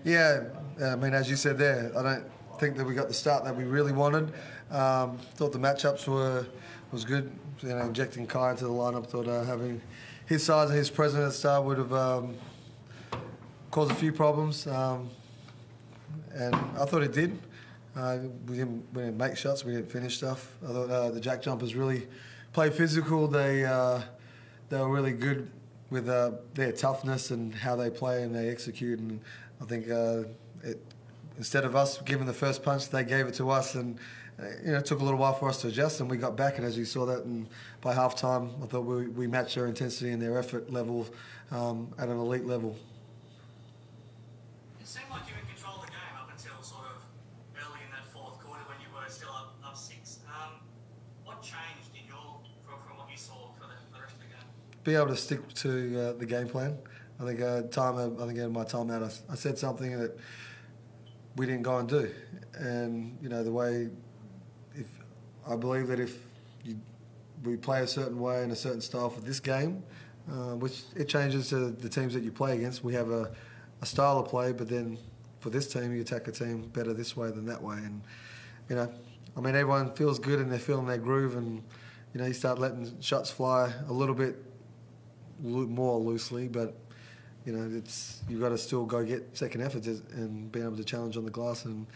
Yeah, I mean, as you said there, I don't think that we got the start that we really wanted. Thought the matchups was good. You know, injecting Kai into the lineup, thought having his size and his presence at the start would have caused a few problems, and I thought it did. We didn't make shots, we didn't finish stuff. I thought the jack jumpers really played physical. They were really good with their toughness and how they play and they execute. And I think instead of us giving the first punch, they gave it to us, and it took a little while for us to adjust, and we got back. And as you saw that, and by half time, I thought we matched their intensity and their effort level at an elite level. It seemed like you were in control of the game up until sort of early in that fourth quarter when you were still up 6. What changed from what you saw for the rest of the game? Be able to stick to the game plan. I think in my timeout I said something that we didn't go and do, and the way, I believe that if we play a certain way and a certain style for this game, which it changes to the teams that you play against. We have a style of play, but then for this team you attack a team better this way than that way, and I mean, everyone feels good and they're feeling their groove, and you start letting shots fly a little bit more loosely, but you've got to still go get second efforts and being able to challenge on the glass, and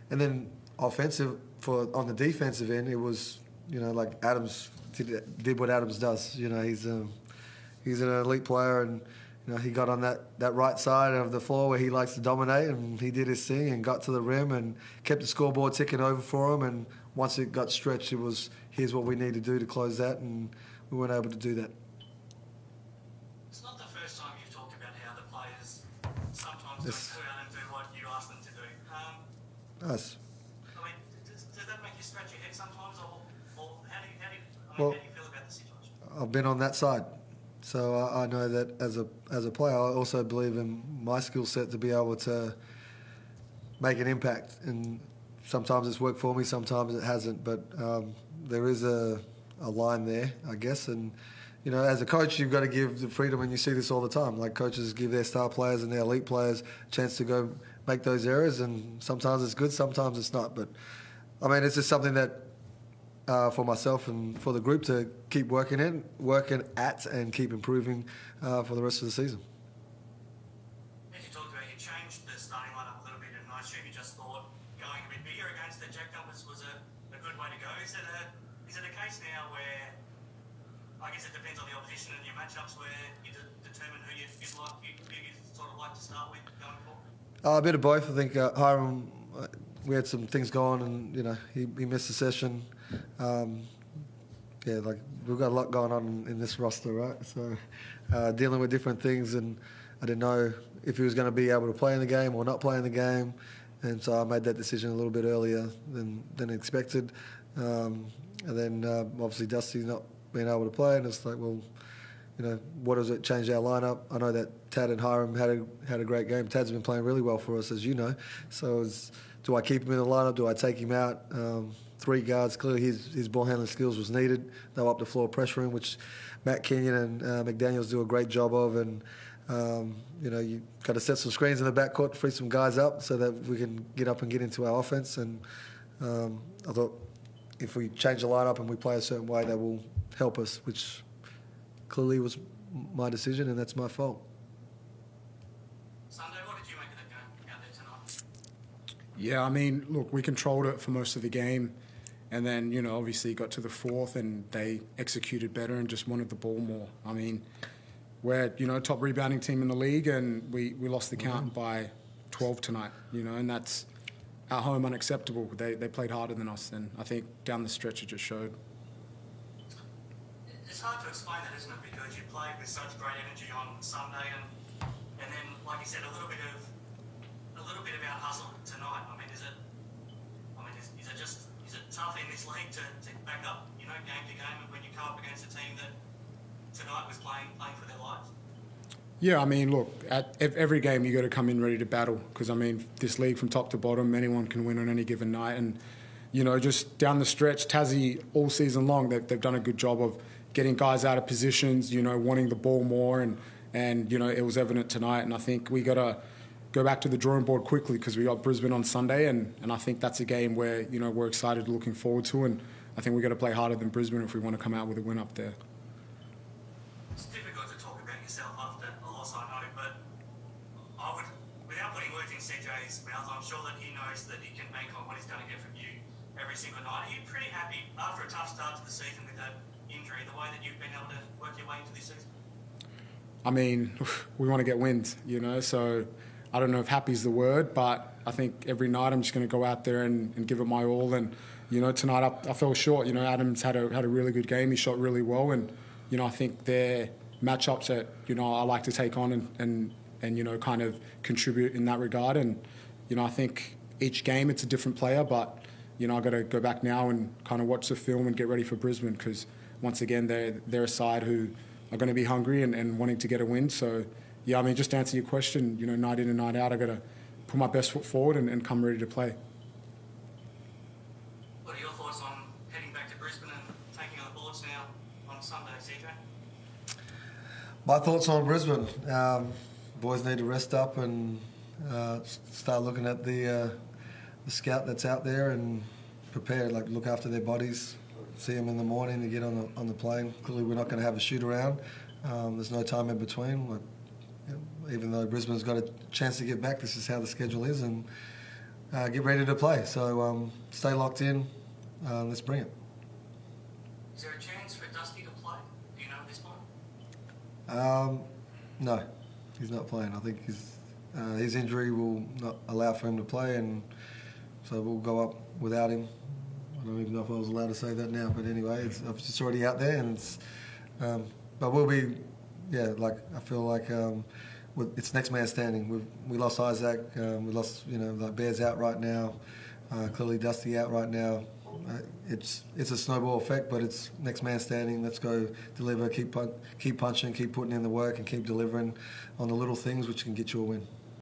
then offensive on the defensive end, it was like Adams did what Adams does. He's an elite player, and he got on that right side of the floor where he likes to dominate, and he did his thing and got to the rim and kept the scoreboard ticking over for him. And once it got stretched, it was, here's what we need to do to close that, and we weren't able to do that. It's not the first time you've talked about how the players sometimes don't go out and do what you ask them to do. Nice. I mean, does that make you scratch your head sometimes, or how do you feel about the situation? I've been on that side. So I know that as a player, I also believe in my skill set to be able to make an impact. And sometimes it's worked for me, sometimes it hasn't. But there is a line there, I guess. And as a coach, you've got to give the freedom, and you see this all the time. Like, coaches give their star players and their elite players a chance to go make those errors, and sometimes it's good, sometimes it's not. But I mean, it's just something that for myself and for the group to keep working at and keep improving for the rest of the season. As you talked about, you changed the starting lineup a little bit, and I assume you just thought going a bit bigger against the jack jumpers was a good way to go. Is it a case now where, I guess it depends on the opposition and your matchups, where you determine who you sort of like to start with going forward? A bit of both. I think Hiram, we had some things going, and he missed a session. Like, we've got a lot going on in this roster, right? So dealing with different things, and I didn't know if he was going to be able to play in the game or not play in the game, and so I made that decision a little bit earlier than expected. And then obviously Dusty not being able to play, and it's like, well, what does it change our lineup? I know that Tad and Hiram had a great game. Tad's been playing really well for us, as you know. So do I keep him in the lineup? Do I take him out? 3 guards, clearly his ball handling skills was needed. They were up the floor pressuring, which Matt Kenyon and McDaniels do a great job of. And you got to set some screens in the backcourt to free some guys up so that we can get up and get into our offense. And I thought if we change the lineup and we play a certain way, that will help us, which clearly was my decision, and that's my fault. Sunday, what did you make of that game out there tonight? Yeah, I mean, look, we controlled it for most of the game, and then, obviously got to the fourth and they executed better and just wanted the ball more. I mean, we're, top rebounding team in the league, and we lost the count by 12 tonight, and that's at home unacceptable. They played harder than us, and I think down the stretch it just showed. It's hard to explain that, isn't it? Because you played with such great energy on Sunday, and then, like you said, a little bit about hustle tonight. I mean, is it tough in this league to back up, game to game, when you come up against a team that tonight was playing for their lives? Yeah, I mean, look, at every game you got to come in ready to battle, because I mean, this league from top to bottom, anyone can win on any given night, and just down the stretch, Tassie all season long, they've done a good job of getting guys out of positions, wanting the ball more, and it was evident tonight. And I think we got to go back to the drawing board quickly because we got Brisbane on Sunday, and I think that's a game where, you know, we're excited, looking forward to, and I think we've got to play harder than Brisbane if we want to come out with a win up there. It's difficult to talk about yourself after a loss, I know, but I would, without putting words in CJ's mouth, I'm sure that he knows that he can bank on what he's going to get from you every single night. Are you pretty happy after a tough start to the season with that injury, the way that you've been able to work your way into this season? I mean, we want to get wins, you know, so I don't know if happy is the word, but I think every night I'm just going to go out there and give it my all. And, you know, tonight I fell short. You know, Adam's had a really good game. He shot really well. And, you know, I think they're matchups that, you know, I like to take on and you know, kind of contribute in that regard. And, you know, I think each game it's a different player, but, you know, I've got to go back now and kind of watch the film and get ready for Brisbane because, once again, they're a side who are going to be hungry and wanting to get a win. So, yeah, I mean, just to answer your question, you know, night in and night out, I've got to put my best foot forward and come ready to play. What are your thoughts on heading back to Brisbane and taking on the Bullets now on Sunday, CJ? My thoughts on Brisbane. Boys need to rest up and start looking at the scout that's out there and prepare, like look after their bodies. See them in the morning to get on the plane. Clearly, we're not going to have a shoot around. There's no time in between. Like, even though Brisbane's got a chance to get back, this is how the schedule is, and get ready to play. So stay locked in. Let's bring it. Is there a chance for Dusty to play? Do you know at this point? No, he's not playing. I think his injury will not allow for him to play, and so we'll go up without him. I don't even know if I was allowed to say that now, but anyway, it's already out there, and but we'll be, yeah. Like I feel like it's next man standing. We lost Isaac, we lost, you know, like Bear's out right now, clearly Dusty out right now. It's a snowball effect, but it's next man standing. Let's go deliver, keep punching, keep putting in the work, and keep delivering on the little things which can get you a win.